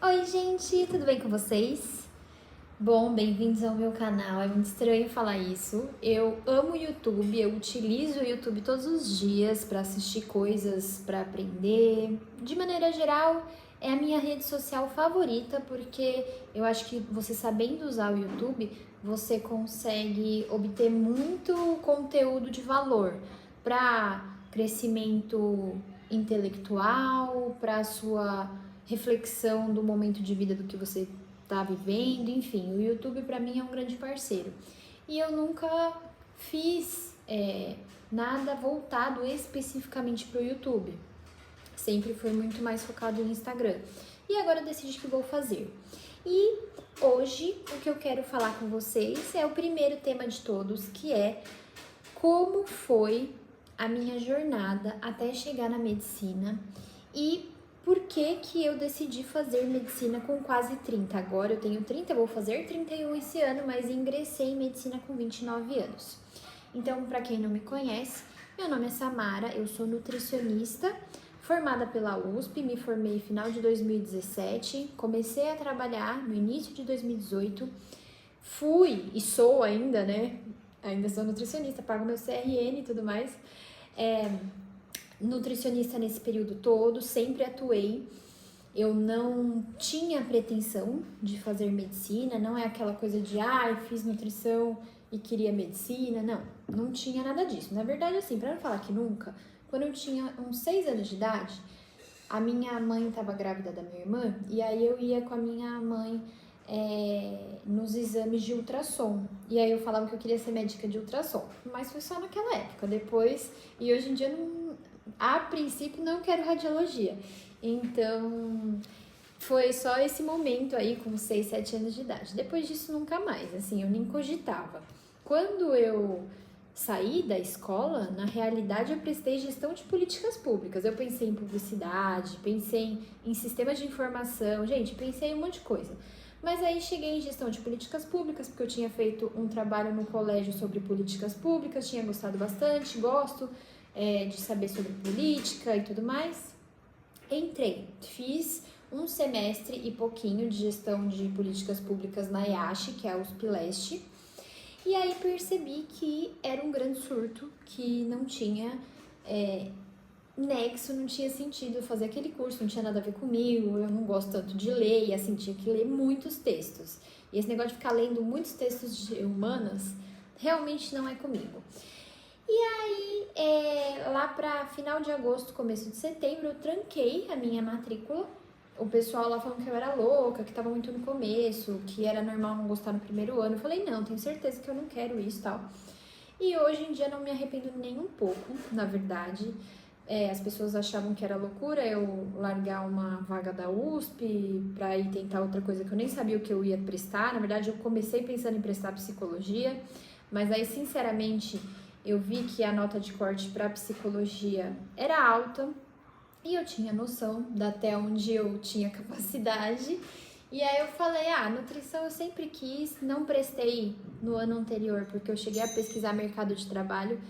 Oi, gente, tudo bem com vocês? Bom, bem-vindos ao meu canal. É muito estranho falar isso. Eu amo o YouTube, eu utilizo o YouTube todos os dias para assistir coisas, para aprender. De maneira geral, é a minha rede social favorita porque eu acho que você sabendo usar o YouTube, você consegue obter muito conteúdo de valor para crescimento intelectual, para sua reflexão do momento de vida do que você tá vivendo, enfim, o YouTube para mim é um grande parceiro. E eu nunca fiz nada voltado especificamente para o YouTube. Sempre foi muito mais focado no Instagram. E agora eu decidi que vou fazer. E hoje o que eu quero falar com vocês é o primeiro tema de todos, que é como foi a minha jornada até chegar na medicina e por que que eu decidi fazer medicina com quase 30. Agora eu tenho 30, eu vou fazer 31 esse ano, mas ingressei em medicina com 29 anos. Então, para quem não me conhece, meu nome é Samara, eu sou nutricionista, formada pela USP, me formei no final de 2017, comecei a trabalhar no início de 2018, fui e sou ainda, né? Ainda sou nutricionista, pago meu CRN e tudo mais. Nutricionista nesse período todo, sempre atuei. Eu não tinha pretensão de fazer medicina, não é aquela coisa de fiz nutrição e queria medicina, não tinha nada disso. Na verdade, assim, para não falar que nunca, quando eu tinha uns 6 anos de idade, a minha mãe estava grávida da minha irmã, e aí eu ia com a minha mãe nos exames de ultrassom. E aí eu falava que eu queria ser médica de ultrassom, mas foi só naquela época. Depois, e hoje em dia, a princípio, não quero radiologia. Então, foi só esse momento aí, com 6, 7 anos de idade. Depois disso, nunca mais, assim, eu nem cogitava. Quando eu saí da escola, na realidade eu prestei gestão de políticas públicas. Eu pensei em publicidade, pensei em sistemas de informação, gente, pensei em um monte de coisa. Mas aí cheguei em gestão de políticas públicas, porque eu tinha feito um trabalho no colégio sobre políticas públicas, tinha gostado bastante, gosto de saber sobre política e tudo mais. Entrei, fiz um semestre e pouquinho de gestão de políticas públicas na EASH, que é a USP Leste, e aí percebi que era um grande surto, que não tinha nexo, não tinha sentido fazer aquele curso, não tinha nada a ver comigo, eu não gosto tanto de ler, e assim, tinha que ler muitos textos. E esse negócio de ficar lendo muitos textos de humanas realmente não é comigo. E aí, lá para final de agosto, começo de setembro, eu tranquei a minha matrícula. O pessoal lá falando que eu era louca, que tava muito no começo, que era normal não gostar no primeiro ano. Eu falei, não, tenho certeza que eu não quero isso e tal. E hoje em dia não me arrependo nem um pouco, na verdade. As pessoas achavam que era loucura eu largar uma vaga da USP pra ir tentar outra coisa que eu nem sabia o que eu ia prestar. Na verdade, eu comecei pensando em prestar psicologia, mas aí, sinceramente, eu vi que a nota de corte para psicologia era alta e eu tinha noção da até onde eu tinha capacidade. E aí eu falei, nutrição eu sempre quis, não prestei no ano anterior, porque eu cheguei a pesquisar mercado de trabalho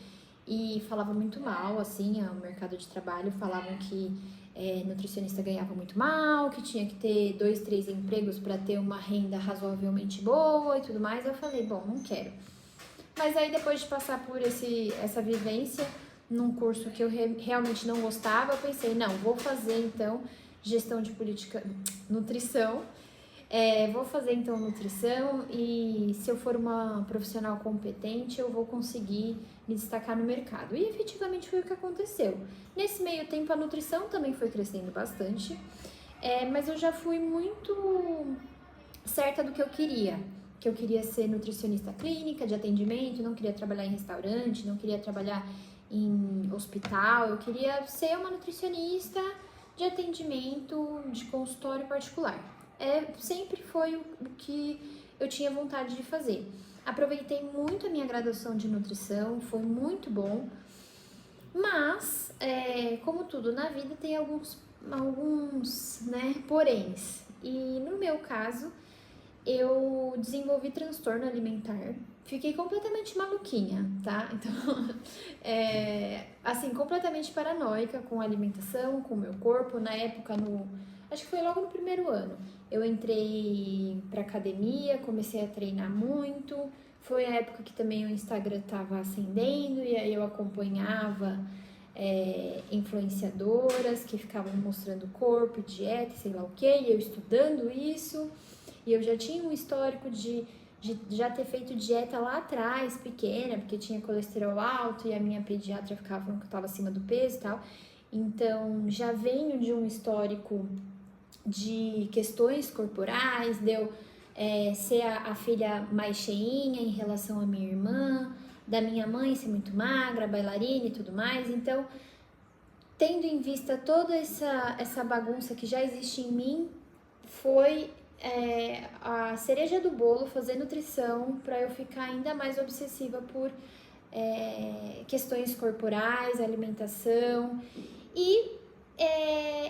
e falava muito mal, assim, o mercado de trabalho, falavam que nutricionista ganhava muito mal, que tinha que ter 2, 3 empregos para ter uma renda razoavelmente boa e tudo mais. Eu falei, bom, não quero. Mas aí depois de passar por essa vivência num curso que eu realmente não gostava, eu pensei, não, vou fazer então gestão de política, nutrição. Vou fazer então nutrição e se eu for uma profissional competente, eu vou conseguir me destacar no mercado. E efetivamente foi o que aconteceu. Nesse meio tempo a nutrição também foi crescendo bastante, mas eu já fui muito certa do que eu queria ser nutricionista clínica, de atendimento, não queria trabalhar em restaurante, não queria trabalhar em hospital, eu queria ser uma nutricionista de atendimento, de consultório particular. Sempre foi o que eu tinha vontade de fazer. Aproveitei muito a minha graduação de nutrição, foi muito bom, mas, como tudo na vida, tem alguns poréns. E no meu caso, eu desenvolvi transtorno alimentar, fiquei completamente maluquinha, tá? Então, assim, completamente paranoica com a alimentação, com o meu corpo. Na época, acho que foi logo no primeiro ano. Eu entrei pra academia, comecei a treinar muito. Foi a época que também o Instagram tava ascendendo e aí eu acompanhava influenciadoras que ficavam mostrando corpo, dieta, sei lá o que, e eu estudando isso. E eu já tinha um histórico de já ter feito dieta lá atrás, pequena, porque tinha colesterol alto e a minha pediatra ficava falando que eu estava acima do peso e tal. Então, já venho de um histórico de questões corporais, de eu ser a filha mais cheinha em relação à minha irmã, da minha mãe ser muito magra, bailarina e tudo mais. Então, tendo em vista toda essa bagunça que já existe em mim, foi a cereja do bolo fazer nutrição para eu ficar ainda mais obsessiva por questões corporais, alimentação. E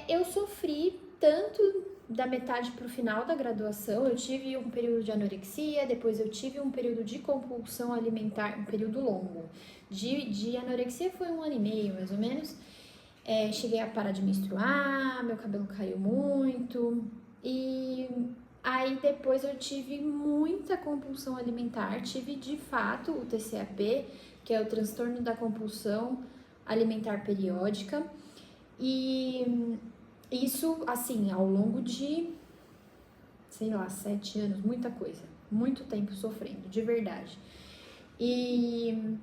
eu sofri tanto da metade para o final da graduação. Eu tive um período de anorexia, depois eu tive um período de compulsão alimentar, um período longo. De anorexia foi 1 ano e meio, mais ou menos. Cheguei a parar de menstruar, meu cabelo caiu muito. E aí depois eu tive muita compulsão alimentar, tive de fato o TCAP, que é o transtorno da compulsão alimentar periódica, e isso assim ao longo de, sei lá, 7 anos, muita coisa, muito tempo sofrendo, de verdade. E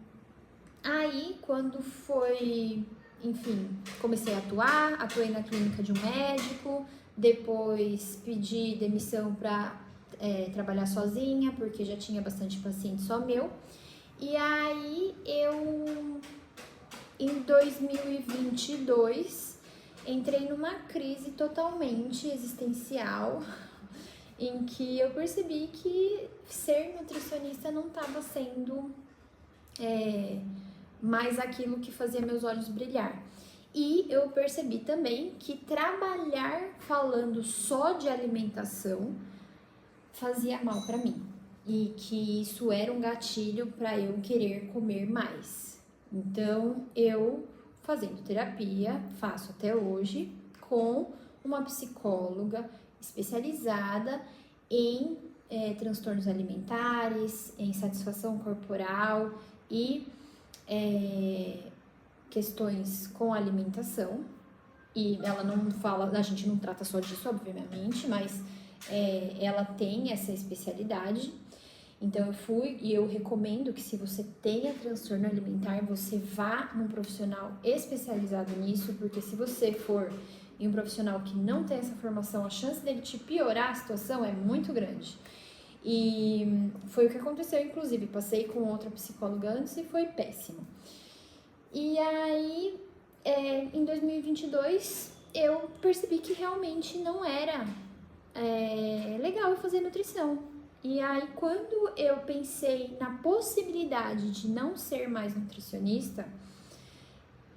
aí quando foi, enfim, comecei a atuei na clínica de um médico. Depois pedi demissão para trabalhar sozinha, porque já tinha bastante paciente só meu. E aí em 2022, entrei numa crise totalmente existencial, em que eu percebi que ser nutricionista não estava sendo mais aquilo que fazia meus olhos brilhar. E eu percebi também que trabalhar falando só de alimentação fazia mal para mim e que isso era um gatilho para eu querer comer mais. Então, eu fazendo terapia, faço até hoje, com uma psicóloga especializada em transtornos alimentares, em satisfação corporal e questões com alimentação. E ela não fala, a gente não trata só disso, obviamente, mas ela tem essa especialidade. Então eu fui e eu recomendo que se você tenha transtorno alimentar, você vá num profissional especializado nisso, porque se você for em um profissional que não tem essa formação, a chance dele te piorar a situação é muito grande. E foi o que aconteceu, inclusive, passei com outra psicóloga antes e foi péssimo. E aí, em 2022, eu percebi que realmente não era legal eu fazer nutrição. E aí, quando eu pensei na possibilidade de não ser mais nutricionista,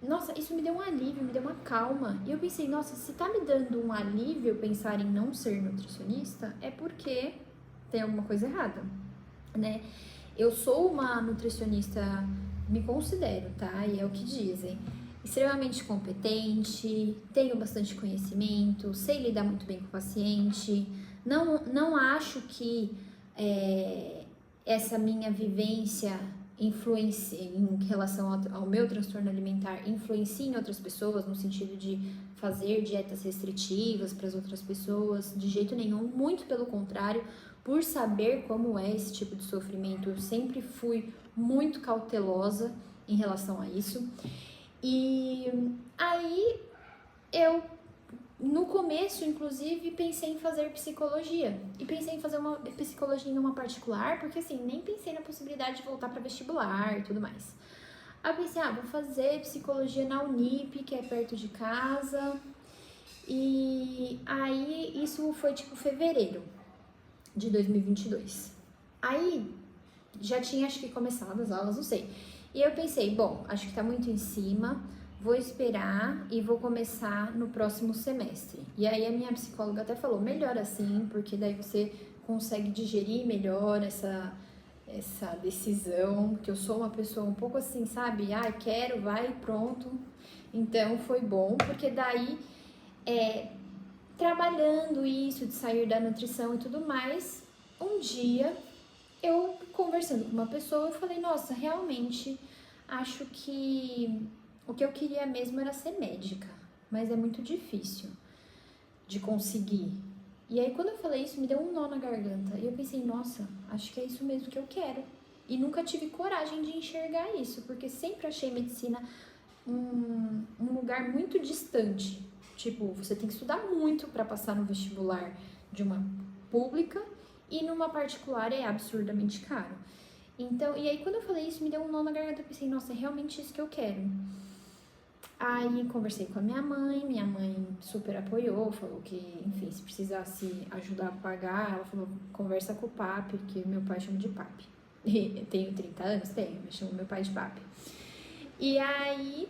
nossa, isso me deu um alívio, me deu uma calma. E eu pensei, nossa, se tá me dando um alívio pensar em não ser nutricionista, é porque tem alguma coisa errada, né? Eu sou uma nutricionista, me considero, tá? E é o que dizem. Extremamente competente, tenho bastante conhecimento, sei lidar muito bem com o paciente. Não acho que essa minha vivência influencia em relação ao meu transtorno alimentar, influencia em outras pessoas no sentido de fazer dietas restritivas para as outras pessoas, de jeito nenhum, muito pelo contrário. Por saber como é esse tipo de sofrimento, eu sempre fui muito cautelosa em relação a isso. E aí eu, no começo, inclusive, pensei em fazer psicologia. E pensei em fazer uma psicologia em uma particular, porque assim, nem pensei na possibilidade de voltar para vestibular e tudo mais. Aí eu pensei, vou fazer psicologia na Unip, que é perto de casa. E aí isso foi tipo fevereiro de 2022. Aí já tinha, acho que, começado as aulas, não sei. E eu pensei, bom, acho que tá muito em cima, vou esperar e vou começar no próximo semestre. E aí a minha psicóloga até falou, melhor assim, porque daí você consegue digerir melhor essa decisão, porque eu sou uma pessoa um pouco assim, sabe? Quero, vai, pronto. Então foi bom, porque daí trabalhando isso de sair da nutrição e tudo mais, um dia eu conversando com uma pessoa, eu falei, nossa, realmente acho que o que eu queria mesmo era ser médica, mas é muito difícil de conseguir. E aí quando eu falei isso, me deu um nó na garganta. E eu pensei, nossa, acho que é isso mesmo que eu quero. E nunca tive coragem de enxergar isso, porque sempre achei medicina um lugar muito distante. Tipo, você tem que estudar muito para passar no vestibular de uma pública e numa particular é absurdamente caro. Então, e aí quando eu falei isso, me deu um nó na garganta, eu pensei, nossa, é realmente isso que eu quero. Aí conversei com a minha mãe super apoiou, falou que, enfim, se precisasse ajudar a pagar, ela falou, conversa com o papi, que meu pai chama de papi. E tenho 30 anos? Tenho, eu chamo meu pai de papi. E aí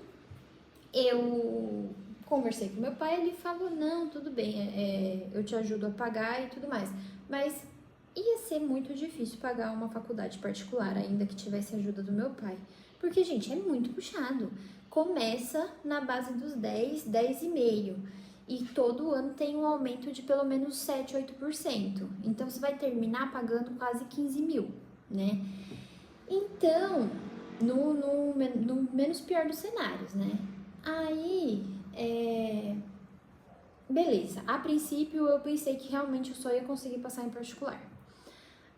eu conversei com meu pai, ele falou, não, tudo bem, eu te ajudo a pagar e tudo mais. Mas ia ser muito difícil pagar uma faculdade particular, ainda que tivesse ajuda do meu pai. Porque, gente, é muito puxado. Começa na base dos 10, 10,5%. E todo ano tem um aumento de pelo menos 7, 8%. Então, você vai terminar pagando quase 15 mil, né? Então, no menos pior dos cenários, né? Aí, beleza. A princípio, eu pensei que realmente eu só ia conseguir passar em particular.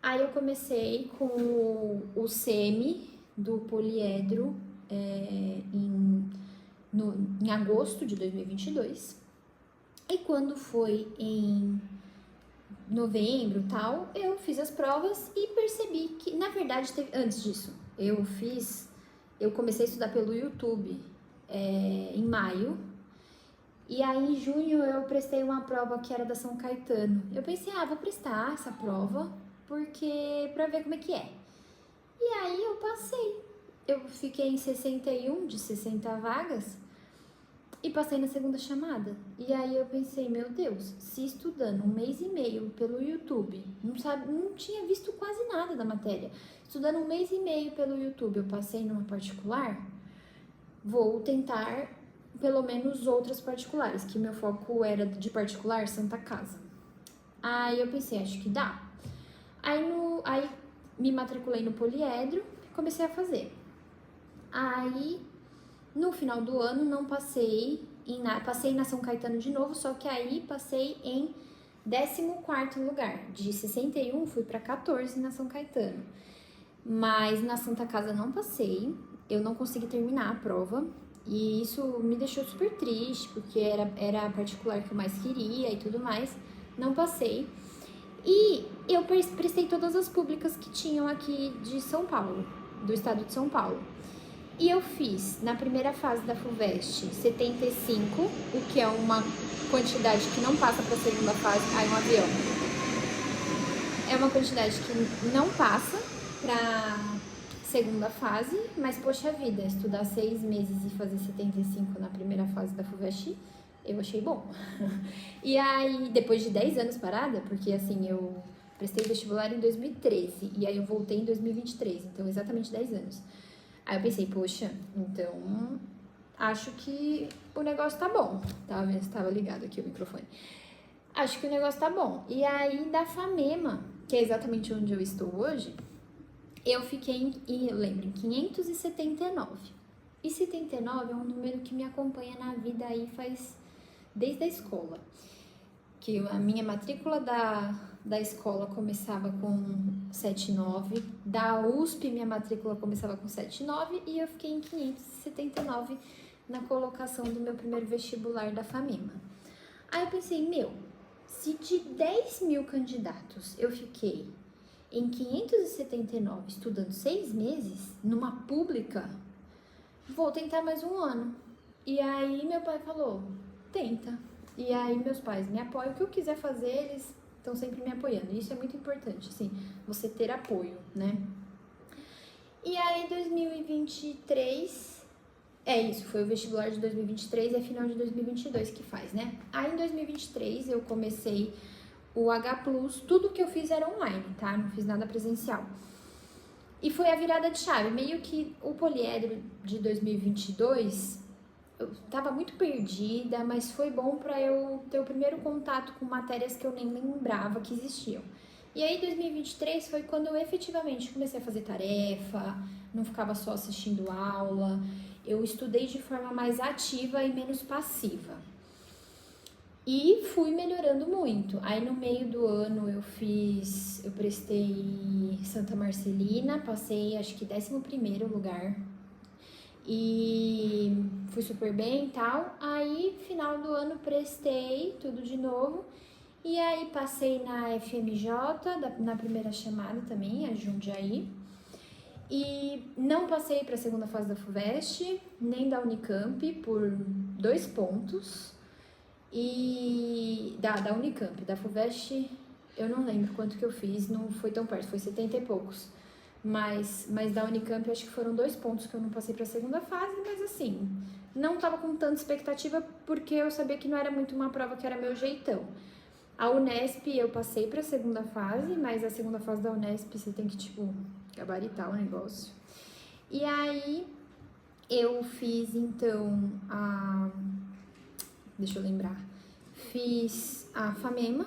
Aí eu comecei com o semi do poliedro em agosto de 2022. E quando foi em novembro e tal, eu fiz as provas e percebi que, na verdade, antes disso, eu comecei a estudar pelo YouTube em maio. E aí, em junho, eu prestei uma prova que era da São Caetano. Eu pensei, vou prestar essa prova, porque pra ver como é que é. E aí, eu passei. Eu fiquei em 61 de 60 vagas e passei na segunda chamada. E aí, eu pensei, meu Deus, se estudando 1 mês e meio pelo YouTube, não tinha visto quase nada da matéria. Estudando 1 mês e meio pelo YouTube, eu passei numa particular, vou tentar pelo menos outras particulares, que meu foco era de particular Santa Casa. Aí eu pensei, acho que dá. Aí me matriculei no poliedro e comecei a fazer. Aí no final do ano não passei passei na São Caetano de novo, só que aí passei em 14º lugar. De 61 fui para 14 na São Caetano. Mas na Santa Casa não passei, eu não consegui terminar a prova. E isso me deixou super triste, porque era a particular que eu mais queria e tudo mais. Não passei. E eu prestei todas as públicas que tinham aqui de São Paulo, do estado de São Paulo. E eu fiz, na primeira fase da FUVEST, 75, o que é uma quantidade que não passa para a segunda fase. Um avião. É uma quantidade que não passa para segunda fase, mas poxa vida, estudar 6 meses e fazer 75 na primeira fase da FUVEST, eu achei bom. E aí, depois de 10 anos parada, porque assim, eu prestei vestibular em 2013 e aí eu voltei em 2023, então exatamente 10 anos. Aí eu pensei, poxa, então acho que o negócio tá bom. Tava vendo se tava ligado aqui o microfone. Acho que o negócio tá bom. E aí, da FAMEMA, que é exatamente onde eu estou hoje, eu fiquei, lembrem, 579. E 79 é um número que me acompanha na vida aí desde a escola. Que a minha matrícula da escola começava com 79, da USP minha matrícula começava com 79 e eu fiquei em 579 na colocação do meu primeiro vestibular da FAMEMA. Aí eu pensei, se de 10 mil candidatos eu fiquei em 579, estudando 6 meses, numa pública, vou tentar mais um ano. E aí meu pai falou, tenta. E aí meus pais me apoiam, o que eu quiser fazer, eles estão sempre me apoiando. E isso é muito importante, assim, você ter apoio, né? E aí 2023, foi o vestibular de 2023 e é final de 2022 que faz, né? Aí em 2023 eu comecei o H+, tudo que eu fiz era online, tá? Não fiz nada presencial. E foi a virada de chave, meio que o poliedro de 2022 eu tava muito perdida, mas foi bom para eu ter o primeiro contato com matérias que eu nem lembrava que existiam. E aí 2023 foi quando eu efetivamente comecei a fazer tarefa, não ficava só assistindo aula, eu estudei de forma mais ativa e menos passiva. E fui melhorando muito. Aí no meio do ano eu prestei Santa Marcelina, passei acho que 11º lugar. E fui super bem e tal. Aí final do ano prestei tudo de novo. E aí passei na FMJ, na primeira chamada também, a Jundiaí. E não passei para a segunda fase da FUVEST, nem da Unicamp, por 2 pontos. E da Unicamp, da FUVEST, eu não lembro quanto que eu fiz, não foi tão perto, foi 70 e poucos. Mas da Unicamp, acho que foram 2 pontos que eu não passei para a segunda fase, mas assim, não tava com tanta expectativa porque eu sabia que não era muito uma prova que era meu jeitão. A Unesp eu passei para a segunda fase, mas a segunda fase da Unesp você tem que, tipo, gabaritar o negócio. E aí eu fiz então deixa eu lembrar, fiz a FAMEMA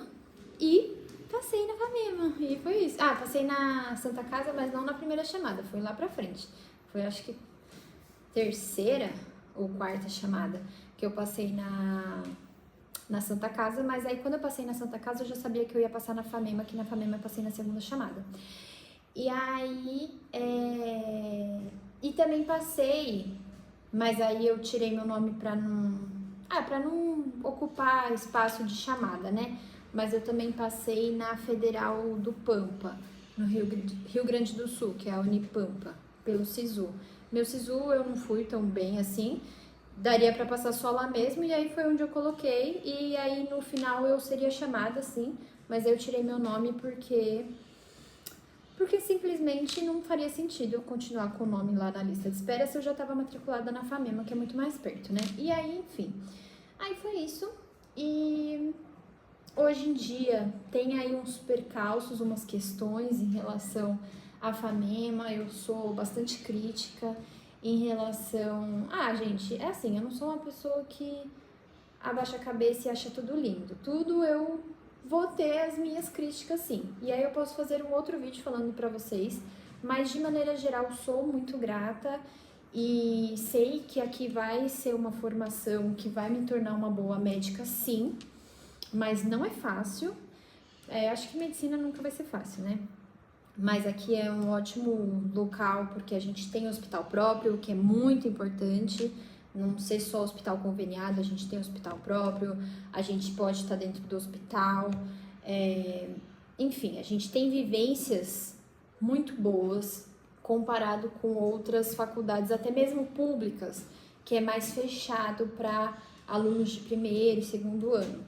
e passei na FAMEMA, e foi isso. Passei na Santa Casa, mas não na primeira chamada, foi lá pra frente. Foi acho que 3ª ou 4ª chamada que eu passei na Santa Casa, mas aí quando eu passei na Santa Casa eu já sabia que eu ia passar na FAMEMA, que na FAMEMA eu passei na segunda chamada. E aí, e também passei, mas aí eu tirei meu nome pra não ocupar espaço de chamada, né? Mas eu também passei na Federal do Pampa, no Rio Grande do Sul, que é a Unipampa, pelo SISU. Meu SISU eu não fui tão bem assim, daria pra passar só lá mesmo, e aí foi onde eu coloquei, e aí no final eu seria chamada, sim, mas eu tirei meu nome porque simplesmente não faria sentido eu continuar com o nome lá na lista de espera se eu já estava matriculada na FAMEMA, que é muito mais perto, né? E aí, enfim, aí foi isso. E hoje em dia tem aí uns percalços, umas questões em relação à FAMEMA. Eu sou bastante crítica em relação... gente, é assim, eu não sou uma pessoa que abaixa a cabeça e acha tudo lindo. Tudo eu vou ter as minhas críticas, sim. E aí eu posso fazer um outro vídeo falando pra vocês, mas de maneira geral sou muito grata e sei que aqui vai ser uma formação que vai me tornar uma boa médica, sim, mas não é fácil. Acho que medicina nunca vai ser fácil, né? Mas aqui é um ótimo local porque a gente tem hospital próprio, que é muito importante. Não ser só hospital conveniado, a gente tem hospital próprio, a gente pode estar dentro do hospital, enfim, a gente tem vivências muito boas comparado com outras faculdades, até mesmo públicas, que é mais fechado para alunos de 1º e 2º ano.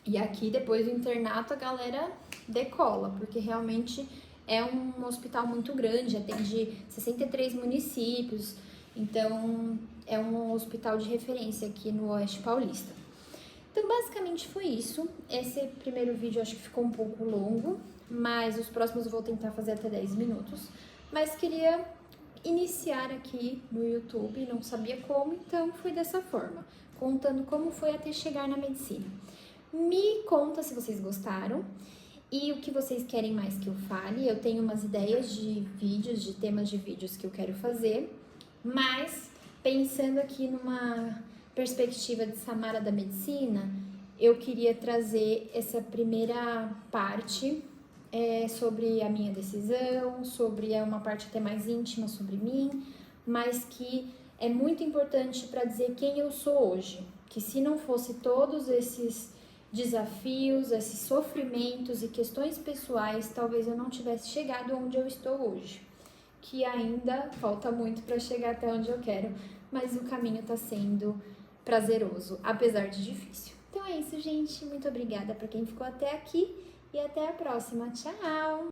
E aqui, depois do internato, a galera decola, porque realmente é um hospital muito grande, atende 63 municípios, então é um hospital de referência aqui no Oeste Paulista. Então, basicamente foi isso. Esse primeiro vídeo acho que ficou um pouco longo, mas os próximos eu vou tentar fazer até 10 minutos. Mas queria iniciar aqui no YouTube, não sabia como, então fui dessa forma, contando como foi até chegar na medicina. Me conta se vocês gostaram e o que vocês querem mais que eu fale. Eu tenho umas ideias de vídeos, de temas de vídeos que eu quero fazer, mas pensando aqui numa perspectiva de Samara da medicina, eu queria trazer essa primeira parte sobre a minha decisão, sobre uma parte até mais íntima sobre mim, mas que é muito importante para dizer quem eu sou hoje. Que se não fosse todos esses desafios, esses sofrimentos e questões pessoais, talvez eu não tivesse chegado onde eu estou hoje. Que ainda falta muito para chegar até onde eu quero, mas o caminho está sendo prazeroso, apesar de difícil. Então é isso, gente. Muito obrigada para quem ficou até aqui e até a próxima. Tchau!